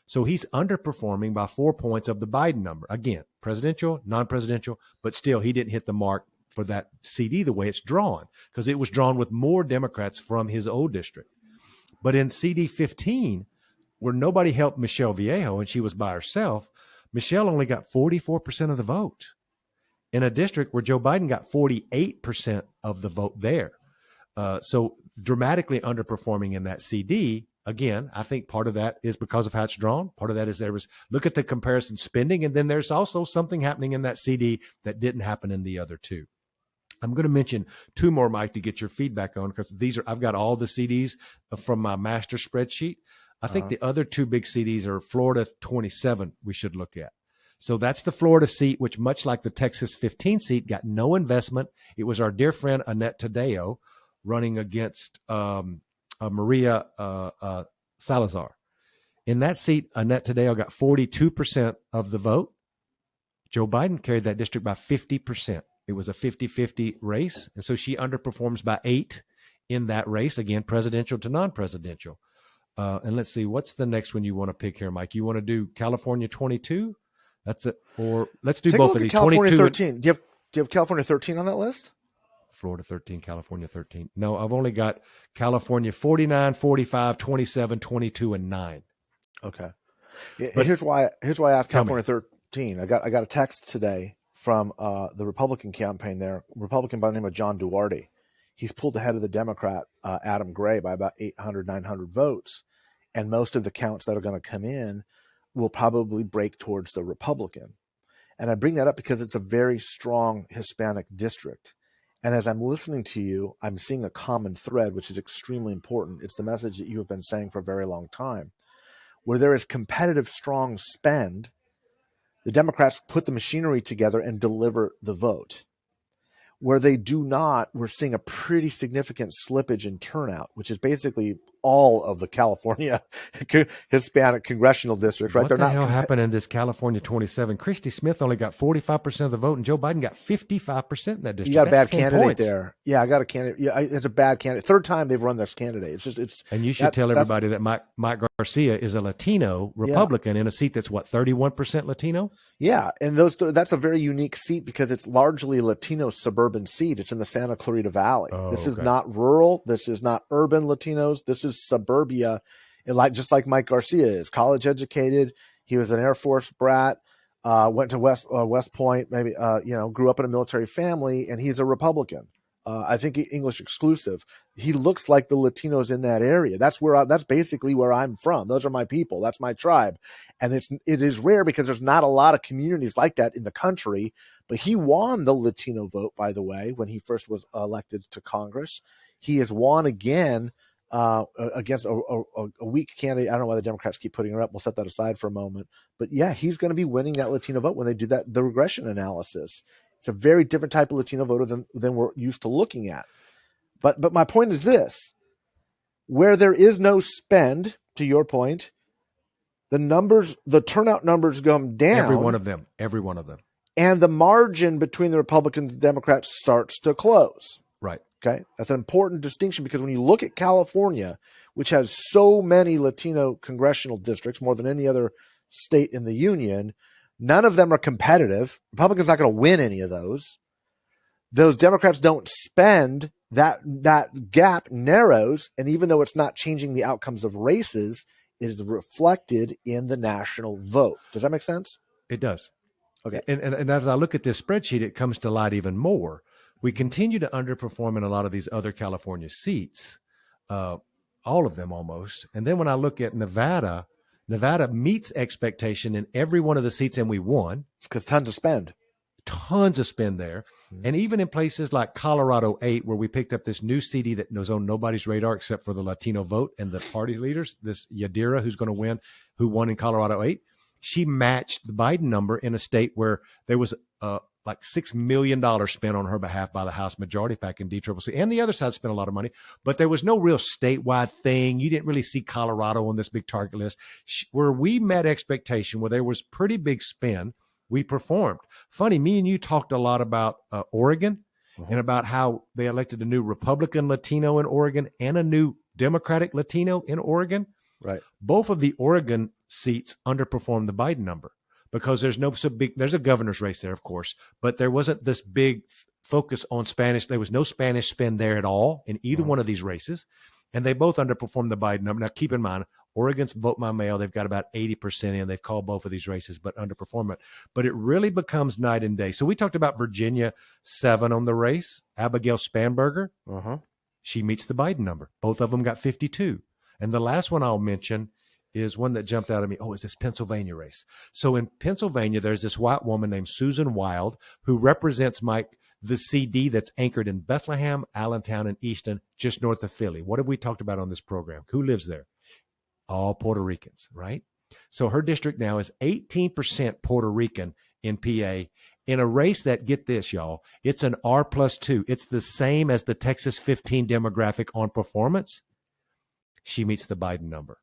So he's underperforming by 4 points of the Biden number. Again, presidential, non-presidential, but still he didn't hit the mark for that CD the way it's drawn, because it was drawn with more Democrats from his old district. But in CD 15, where nobody helped Michelle Viejo and she was by herself, Michelle only got 44% of the vote in a district where Joe Biden got 48% of the vote there. So dramatically underperforming in that CD. Again, I think part of that is because of how it's drawn. Part of that is look at the comparison spending. And then there's also something happening in that CD that didn't happen in the other 2. I'm going to mention 2 more, Mike, to get your feedback on, because I've got all the CDs from my master spreadsheet. I think the other 2 big CDs are Florida 27 we should look at. So that's the Florida seat, which much like the Texas 15 seat, got no investment. It was our dear friend Annette Taddeo running against Maria Salazar. In that seat, Annette Taddeo got 42% of the vote. Joe Biden carried that district by 50%. It was a 50-50 race. And so she underperforms by 8 in that race, again, presidential to non-presidential. And let's see, what's the next one you want to pick here, Mike? You want to do California 22? That's it. Or let's do Take both a look of at these. California 22 13. Do you have California 13 on that list? Florida 13, California 13. No, I've only got California 49, 45, 27, 22, and 9. Okay. But here's why I asked tell me. California 13. I got a text today from the Republican campaign there, Republican by the name of John Duarte. He's pulled ahead of the Democrat, Adam Gray, by about 800, 900 votes. And most of the counts that are going to come in will probably break towards the Republican. And I bring that up because it's a very strong Hispanic district. And as I'm listening to you, I'm seeing a common thread, which is extremely important. It's the message that you have been saying for a very long time. Where there is competitive, strong spend, the Democrats put the machinery together and deliver the vote. Where they do not, we're seeing a pretty significant slippage in turnout, which is basically all of the California Hispanic congressional districts, right? What the hell happened in this California 27? Christy Smith only got 45% of the vote, and Joe Biden got 55% in that district. You got a bad That's 10 candidate points there. Yeah, I got a candidate. Yeah, it's a bad candidate. Third time they've run this candidate. And you should tell everybody that Mike Garcia is a Latino Republican in a seat that's, what, 31% Latino? Yeah, and that's a very unique seat because it's largely a Latino suburban seat. It's in the Santa Clarita Valley. This is not rural. This is not urban Latinos. This is suburbia, just like Mike Garcia is. College educated. He was an Air Force brat. Went to West Point. Maybe grew up in a military family, and he's a Republican. I think English exclusive. He looks like the Latinos in that area. That's basically where I'm from. Those are my people. That's my tribe. And it is rare because there's not a lot of communities like that in the country. But he won the Latino vote, by the way, when he first was elected to Congress. He has won again against a weak candidate. I don't know why the Democrats keep putting her up. We'll set that aside for a moment. But yeah, he's going to be winning that Latino vote when they do the regression analysis. It's a very different type of Latino voter than we're used to looking at. But my point is this: where there is no spend, to your point, the turnout numbers go down. Every one of them. And the margin between the Republicans and Democrats starts to close. Right. Okay. That's an important distinction because when you look at California, which has so many Latino congressional districts, more than any other state in the union, none of them are competitive. Republicans not going to win any of those. Those Democrats don't spend. That gap narrows, and even though it's not changing the outcomes of races, it is reflected in the national vote. Does that make sense? It does. Okay. And as I look at this spreadsheet, it comes to light even more. We continue to underperform in a lot of these other California seats, all of them almost. And then when I look at Nevada meets expectation in every one of the seats, and we won. It's because tons of spend there. And even in places like Colorado 8, where we picked up this new CD that was on nobody's radar except for the Latino vote and the party leaders, this Yadira, who won in Colorado 8, she matched the Biden number in a state where there was like $6 million spent on her behalf by the House Majority PAC and DCCC. And the other side spent a lot of money, but there was no real statewide thing. You didn't really see Colorado on this big target list. Where we met expectation, where there was pretty big spend, we performed. Funny, me and you talked a lot about Oregon and about how they elected a new Republican Latino in Oregon and a new Democratic Latino in Oregon. Right. Both of the Oregon seats underperformed the Biden number because there's a governor's race there, of course, but there wasn't this big focus on Spanish. There was no Spanish spend there at all in either one of these races. And they both underperformed the Biden number. Now, keep in mind, Oregon's vote by mail. They've got about 80% in. They've called both of these races, but underperform it. But it really becomes night and day. So we talked about Virginia 7 on the race. Abigail Spanberger, she meets the Biden number. Both of them got 52. And the last one I'll mention is one that jumped out at me. Oh, it's this Pennsylvania race. So in Pennsylvania, there's this white woman named Susan Wild who represents the CD that's anchored in Bethlehem, Allentown, and Easton, just north of Philly. What have we talked about on this program? Who lives there? All Puerto Ricans, right? So her district now is 18% Puerto Rican in PA in a race that, get this, y'all, it's an R+2. It's the same as the Texas 15 demographic on performance. She meets the Biden number.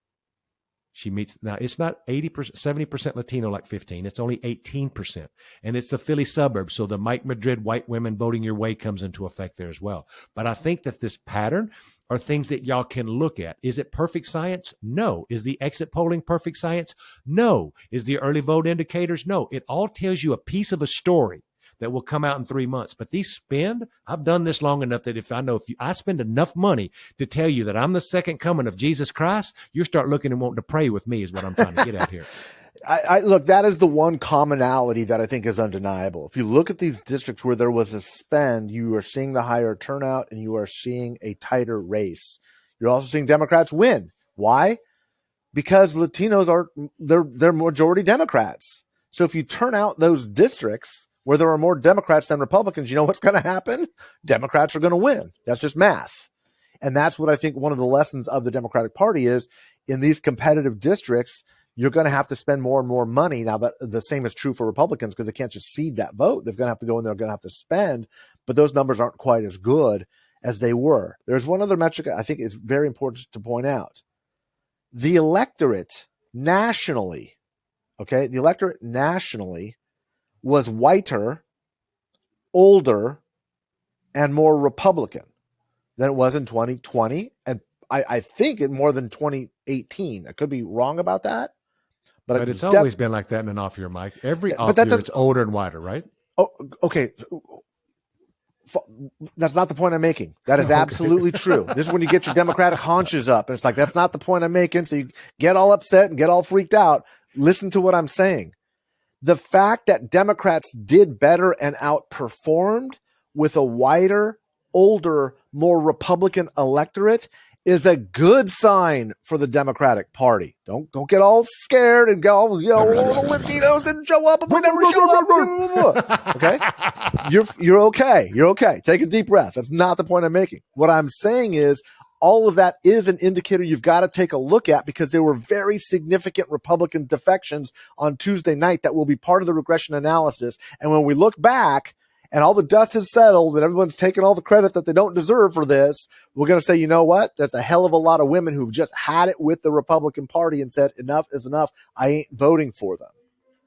She meets now. It's not 80%, 70% Latino like 15. It's only 18%, and it's the Philly suburbs. So the Mike Madrid white women voting your way comes into effect there as well. But I think that this pattern are things that y'all can look at. Is it perfect science? No. Is the exit polling perfect science? No. Is the early vote indicators? No. It all tells you a piece of a story that will come out in 3 months. But these spend, I've done this long enough that if I spend enough money to tell you that I'm the second coming of Jesus Christ, you start looking and wanting to pray with me is what I'm trying to get at here. I look, that is the one commonality that I think is undeniable. If you look at these districts where there was a spend, you are seeing the higher turnout and you are seeing a tighter race. You're also seeing Democrats win. Why? Because Latinos they're majority Democrats. So if you turn out those districts where there are more Democrats than Republicans, you know what's going to happen? Democrats are going to win. That's just math. And that's what I think one of the lessons of the Democratic Party is in these competitive districts, you're going to have to spend more and more money. Now, that the same is true for Republicans because they can't just cede that vote. They're going to have to go in there, going to have to spend, but those numbers aren't quite as good as they were. There's one other metric I think is very important to point out. The electorate nationally, was whiter, older, and more Republican than it was in 2020. And I think in more than 2018. I could be wrong about that. But it's always been like that in an off year, Mike. Every off year, it's older and whiter, right? Oh, okay. That's not the point I'm making. That is absolutely true. This is when you get your Democratic haunches up. And it's like, that's not the point I'm making. So you get all upset and get all freaked out. Listen to what I'm saying. The fact that Democrats did better and outperformed with a whiter, older, more Republican electorate is a good sign for the Democratic Party. Don't get all scared and go, the Latinos didn't show up and we never show up. Okay? You're okay. You're okay. Take a deep breath. That's not the point I'm making. What I'm saying is all of that is an indicator you've got to take a look at because there were very significant Republican defections on Tuesday night that will be part of the regression analysis. And when we look back and all the dust has settled and everyone's taken all the credit that they don't deserve for this, we're going to say, you know what? There's a hell of a lot of women who've just had it with the Republican Party and said, enough is enough. I ain't voting for them.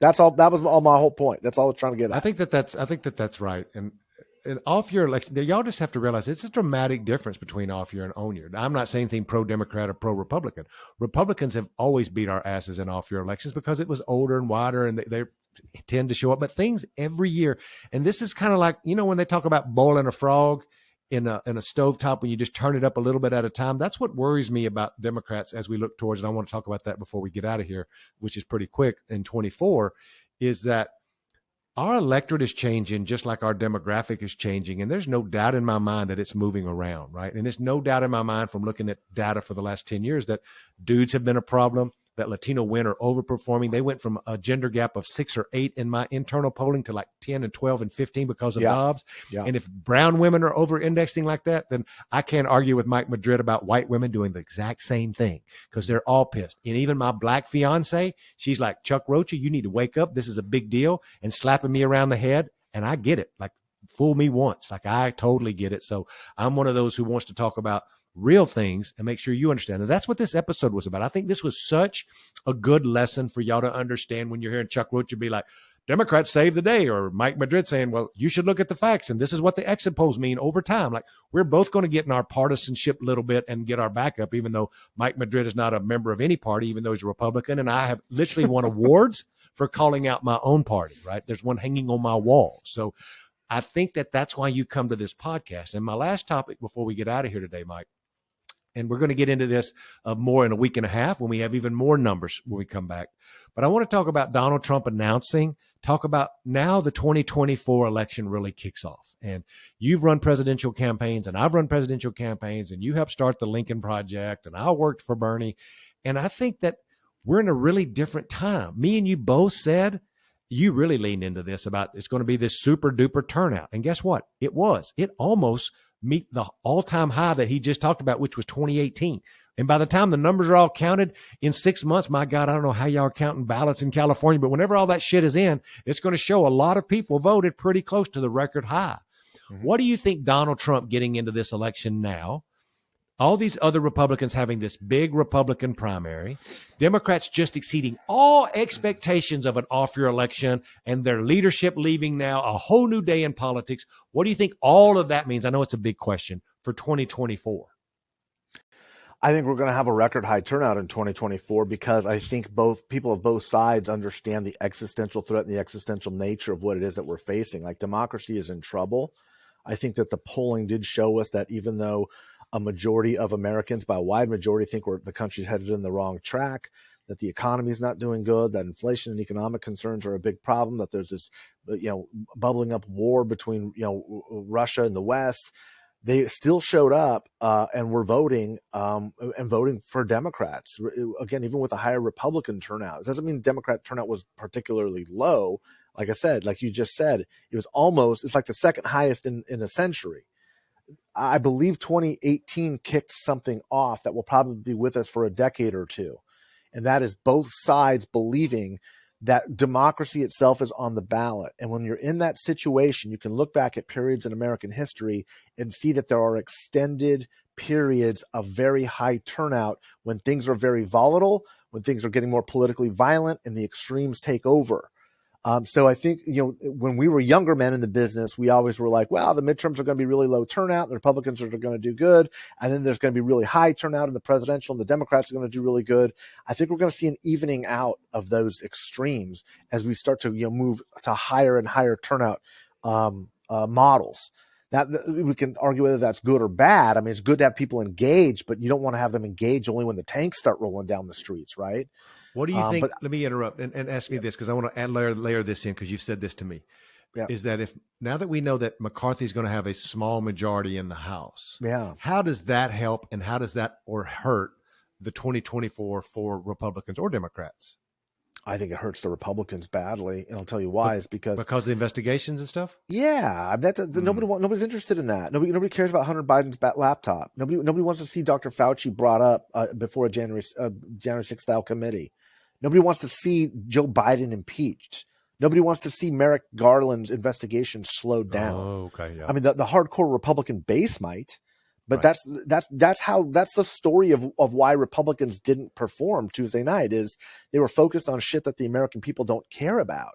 That's all. That was all my whole point. That's all I was trying to get at. I think that's right. And off year election, y'all just have to realize it's a dramatic difference between off year and on year. I'm not saying anything pro-Democrat or pro-Republican. Republicans have always beat our asses in off year elections because it was older and wider and they tend to show up. But things every year, and this is kind of like, when they talk about boiling a frog in a stovetop when you just turn it up a little bit at a time. That's what worries me about Democrats as we look towards, and I want to talk about that before we get out of here, which is pretty quick in 24, is that our electorate is changing just like our demographic is changing. And there's no doubt in my mind that it's moving around, right? And there's no doubt in my mind from looking at data for the last 10 years that dudes have been a problem, that Latino women are overperforming. They went from a gender gap of 6 or 8 in my internal polling to like 10 and 12 and 15 because of Dobbs. Yeah. And if brown women are over indexing like that, then I can't argue with Mike Madrid about white women doing the exact same thing because they're all pissed. And even my black fiance, she's like, Chuck Rocha, you need to wake up. This is a big deal, and slapping me around the head. And I get it. Like, fool me once. Like, I totally get it. So I'm one of those who wants to talk about real things and make sure you understand. And that's what this episode was about. I think this was such a good lesson for y'all to understand when you're hearing Chuck Rocha be like, Democrats saved the day, or Mike Madrid saying, well, you should look at the facts. And this is what the exit polls mean over time. Like, we're both going to get in our partisanship a little bit and get our back up, even though Mike Madrid is not a member of any party, even though he's a Republican. And I have literally won awards for calling out my own party, right? There's one hanging on my wall. So I think that that's why you come to this podcast. And my last topic before we get out of here today, Mike, and we're going to get into this more in a week and a half when we have even more numbers when we come back. But I want to talk about Donald Trump announcing, talk about now the 2024 election really kicks off. And you've run presidential campaigns and I've run presidential campaigns, and you helped start the Lincoln Project and I worked for Bernie. And I think that we're in a really different time. Me and you both said, you really leaned into this about it's going to be this super duper turnout. And guess what? It was. It almost meet the all-time high that he just talked about, which was 2018. And by the time the numbers are all counted in 6 months, my God, I don't know how y'all are counting ballots in California, but whenever all that shit is in, it's going to show a lot of people voted pretty close to the record high. Mm-hmm. What do you think Donald Trump getting into this election now all these other Republicans having this big Republican primary, Democrats just exceeding all expectations of an off-year election, and their leadership leaving now, a whole new day in politics. What do you think all of that means? I know it's a big question for 2024. I think we're going to have a record high turnout in 2024 because I think both people of both sides understand the existential threat and the existential nature of what it is that we're facing. Like, democracy is in trouble. I think that the polling did show us that even though a majority of Americans, by a wide majority, think the country's headed in the wrong track, that the economy is not doing good, that inflation and economic concerns are a big problem, that there's this, bubbling up war between, Russia and the West. They still showed up and were voting and voting for Democrats. Again, even with a higher Republican turnout, it doesn't mean Democrat turnout was particularly low. Like I said, like you just said, it's like the second highest in a century. I believe 2018 kicked something off that will probably be with us for a decade or two. And that is both sides believing that democracy itself is on the ballot. And when you're in that situation, you can look back at periods in American history and see that there are extended periods of very high turnout when things are very volatile, when things are getting more politically violent and the extremes take over. So I think, when we were younger men in the business, we always were like, well, the midterms are going to be really low turnout. The Republicans are going to do good. And then there's going to be really high turnout in the presidential, and the Democrats are going to do really good. I think we're going to see an evening out of those extremes as we start to, move to higher and higher turnout models. That we can argue whether that's good or bad. I mean, it's good to have people engaged, but you don't want to have them engaged only when the tanks start rolling down the streets, right? What do you think? Let me interrupt and ask me this, because I want to layer this in, because you've said this to me. Yeah. Is that if now that we know that McCarthy's going to have a small majority in the House, how does that help, and how does that or hurt the 2024 for Republicans or Democrats? I think it hurts the Republicans badly, and I'll tell you why. Is because of the investigations and stuff. Yeah, I bet that nobody's interested in that. Nobody cares about Hunter Biden's laptop. Nobody wants to see Dr. Fauci brought up before a January 6th style committee. Nobody wants to see Joe Biden impeached. Nobody wants to see Merrick Garland's investigation slowed down. Oh, okay. Yeah. I mean, the hardcore Republican base might, but right. that's the story of why Republicans didn't perform Tuesday night. Is they were focused on shit that the American people don't care about.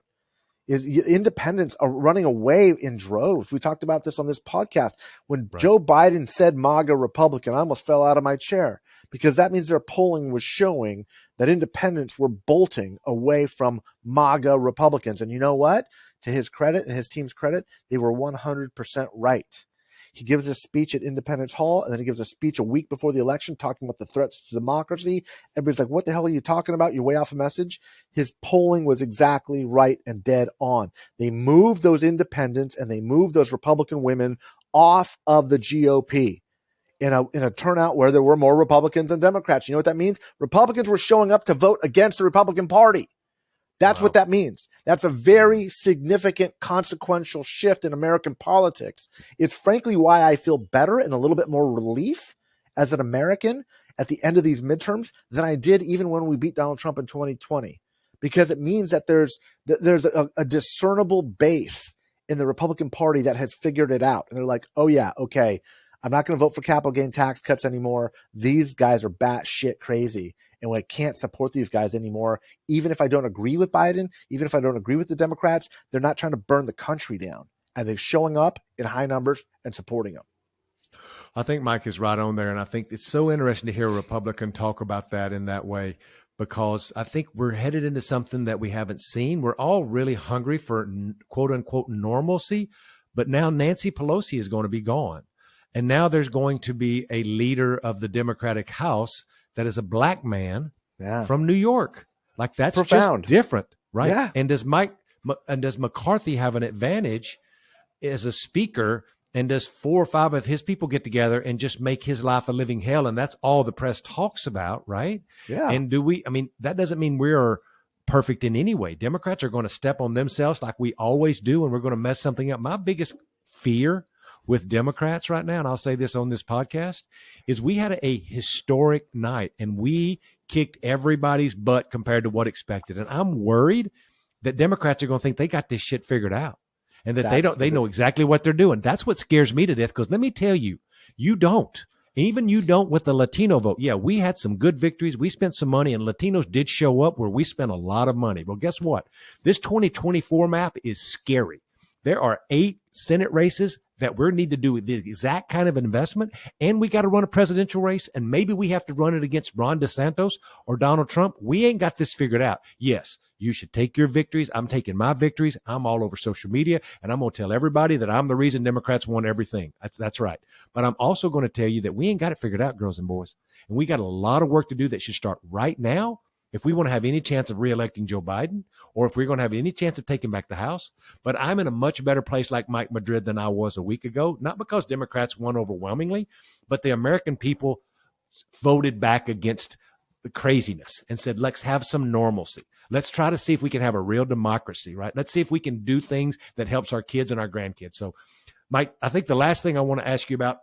Independents are running away in droves. We talked about this on this podcast. When right. Joe Biden said MAGA Republican, I almost fell out of my chair, because that means their polling was showing that independents were bolting away from MAGA Republicans. And you know what? To his credit and his team's credit, they were 100% right. He gives a speech at Independence Hall, and then he gives a speech a week before the election talking about the threats to democracy. Everybody's like, what the hell are you talking about? You're way off a message. His polling was exactly right and dead on. They moved those independents and they moved those Republican women off of the GOP in a turnout where there were more Republicans than Democrats. You know what that means? Republicans were showing up to vote against the Republican Party. That's what that means. That's a very significant, consequential shift in American politics. It's frankly why I feel better and a little bit more relief as an American at the end of these midterms than I did even when we beat Donald Trump in 2020, because it means that there's a discernible base in the Republican Party that has figured it out. And they're like, oh yeah, okay, I'm not going to vote for capital gain tax cuts anymore. These guys are batshit crazy. And I can't support these guys anymore. Even if I don't agree with Biden, even if I don't agree with the Democrats, they're not trying to burn the country down. And they're showing up in high numbers and supporting them. I think Mike is right on there. And I think it's so interesting to hear a Republican talk about that in that way, because I think we're headed into something that we haven't seen. We're all really hungry for quote unquote normalcy. But now Nancy Pelosi is going to be gone. And now there's going to be a leader of the Democratic House that is a black man from New York. Like, that's profound. Just different, right? Yeah. And does McCarthy have an advantage as a speaker? And does 4 or 5 of his people get together and just make his life a living hell? And that's all the press talks about, right? Yeah. And that doesn't mean we're perfect in any way. Democrats are going to step on themselves like we always do, and we're going to mess something up. My biggest fear with Democrats right now, and I'll say this on this podcast, is we had a historic night and we kicked everybody's butt compared to what expected. And I'm worried that Democrats are going to think they got this shit figured out and that they know exactly what they're doing. That's what scares me to death, because let me tell you, you don't. Even you don't with the Latino vote. Yeah, we had some good victories. We spent some money, and Latinos did show up where we spent a lot of money. Well, guess what? This 2024 map is scary. There are 8 Senate races that we need to do the exact kind of investment, and we got to run a presidential race, and maybe we have to run it against Ron DeSantis or Donald Trump. We ain't got this figured out. Yes, you should take your victories. I'm taking my victories. I'm all over social media, and I'm going to tell everybody that I'm the reason Democrats won everything. That's right. But I'm also going to tell you that we ain't got it figured out, girls and boys, and we got a lot of work to do that should start right now if we want to have any chance of reelecting Joe Biden, or if we're going to have any chance of taking back the House. But I'm in a much better place like Mike Madrid than I was a week ago, not because Democrats won overwhelmingly, but the American people voted back against the craziness and said, let's have some normalcy. Let's try to see if we can have a real democracy, right? Let's see if we can do things that helps our kids and our grandkids. So, Mike, I think the last thing I want to ask you about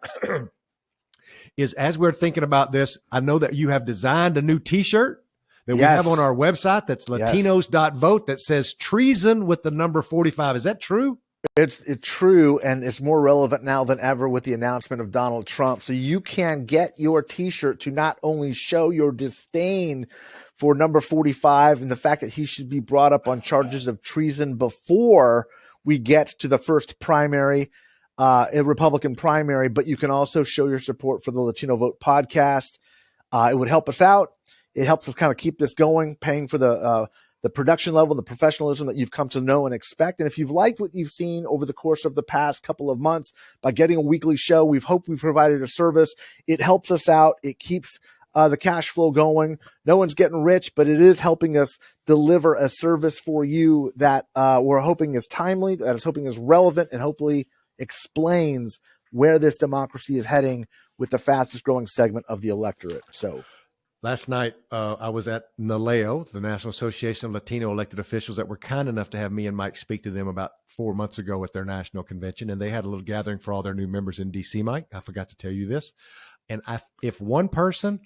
is, as we're thinking about this, I know that you have designed a new T-shirt that we have on our website. That's latinos.vote that says treason with the number 45. Is that true? It's true, and it's more relevant now than ever with the announcement of Donald Trump. So you can get your T-shirt to not only show your disdain for number 45 and the fact that he should be brought up on charges of treason before we get to the first primary, a Republican primary, but you can also show your support for the Latino Vote podcast. It would help us out. It helps us kind of keep this going, paying for the production level, the professionalism that you've come to know and expect. And if you've liked what you've seen over the course of the past couple of months by getting a weekly show, we've provided a service. It helps us out. It keeps the cash flow going. No one's getting rich, but it is helping us deliver a service for you that we're hoping is timely, that is hoping is relevant, and hopefully explains where this democracy is heading with the fastest growing segment of the electorate. So last night, I was at NALEO, the National Association of Latino Elected Officials, that were kind enough to have me and Mike speak to them about 4 months ago at their national convention. And they had a little gathering for all their new members in D.C., Mike. I forgot to tell you this. And if one person,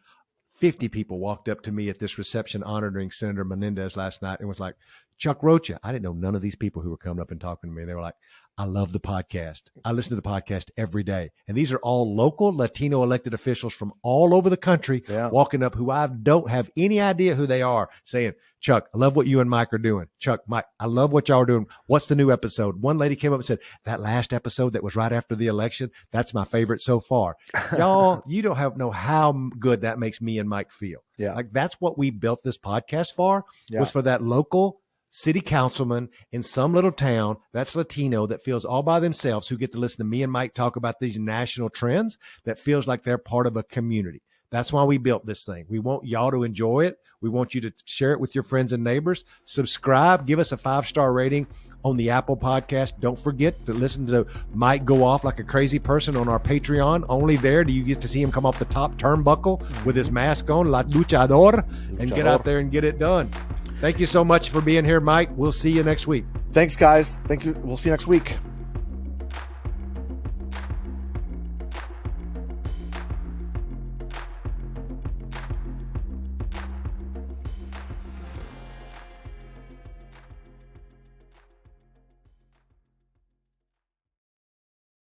50 people walked up to me at this reception honoring Senator Menendez last night and was like, Chuck Rocha. I didn't know none of these people who were coming up and talking to me. They were like, I love the podcast. I listen to the podcast every day. And these are all local Latino elected officials from all over the country walking up who I don't have any idea who they are, saying, Chuck, I love what you and Mike are doing. Chuck, Mike, I love what y'all are doing. What's the new episode? One lady came up and said, that last episode that was right after the election, that's my favorite so far. Y'all, you don't know how good that makes me and Mike feel. Yeah. Like, that's what we built this podcast for, was for that local city councilman in some little town that's Latino that feels all by themselves, who get to listen to me and Mike talk about these national trends, that feels like they're part of a community. That's why we built this thing. We want y'all to enjoy it. We want you to share it with your friends and neighbors. Subscribe. Give us a 5-star rating on the Apple podcast. Don't forget to listen to Mike go off like a crazy person on our Patreon. Only there do you get to see him come off the top turnbuckle with his mask on, La Luchador, and get out there and get it done. Thank you so much for being here, Mike. We'll see you next week. Thanks, guys. Thank you. We'll see you next week.